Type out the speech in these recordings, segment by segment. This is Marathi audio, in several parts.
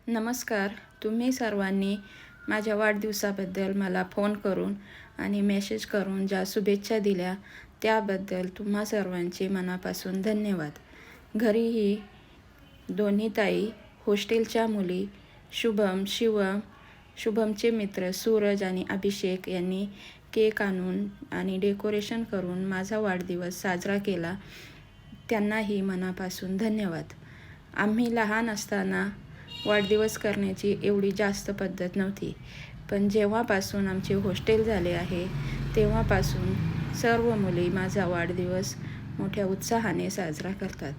नमस्कार. तुम्ही सर्वांनी माझ्या वाढदिवसाबद्दल मला फोन करून आणि मेसेज करून ज्या शुभेच्छा दिल्या त्याबद्दल तुम्हा सर्वांचे मनापासून धन्यवाद. घरीही दोन्ही ताई, हॉस्टेलच्या मुली, शुभमचे मित्र सूरज आणि अभिषेक यांनी केक आणून आणि डेकोरेशन करून माझा वाढदिवस साजरा केला. त्यांनाही मनापासून धन्यवाद. आम्ही लहान असताना वाढदिवस करण्याची एवढी जास्त पद्धत नव्हती, पण जेव्हापासून आमचे हॉस्टेल झाले आहे तेव्हापासून सर्व मुली माझा वाढदिवस मोठ्या उत्साहाने साजरा करतात.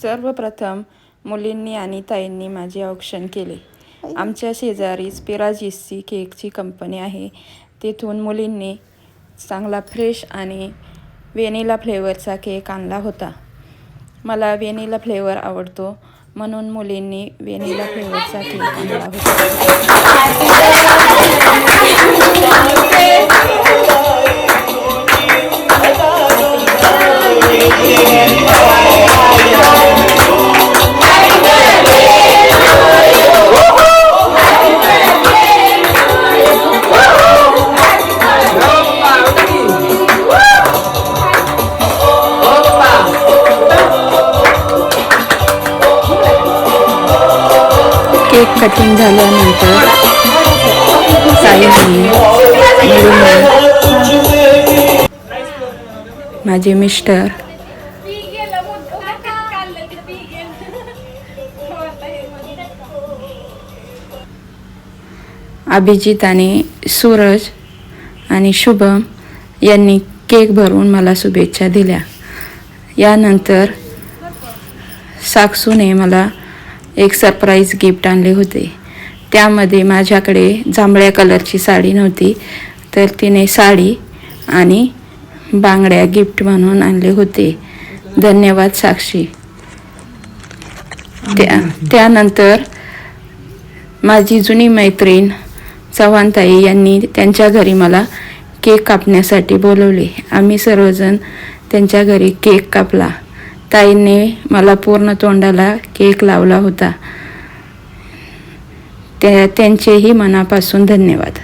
सर्वप्रथम मुलींनी आणि ताईंनी माझे औक्षण केले. आमच्या शेजारीच पिराजिसची केकची कंपनी आहे. तेथून मुलींनी चांगला फ्रेश आणि व्हॅनिला फ्लेवरचा केक आणला होता. मला व्हॅनिला फ्लेवर आवडतो म्हणून मुलींनी व्हॅनिला फ्लेवरचा केक आणला होता. केक कटिंग झाल्यानंतर ताईंनी माझे मिस्टर अभिजित आणि सूरज आणि शुभम यांनी केक भरून मला शुभेच्छा दिल्या. यानंतर साक्षूने मला एक सरप्राईज गिफ्ट आणले होते. त्यामध्ये माझ्याकडे जांभळ्या कलरची साडी नव्हती, तर तिने साडी आणि बांगड्या गिफ्ट म्हणून आणले होते. धन्यवाद साक्षी. त्यानंतर माझी जुनी मैत्रीण चव्हाणताई यांनी त्यांच्या घरी मला केक कापण्यासाठी बोलवले. आम्ही सर्वजण त्यांच्या घरी केक कापला. ताईंनी मला पूर्ण तोंडाला केक लावला होता. त्यांचेही मनापासून धन्यवाद.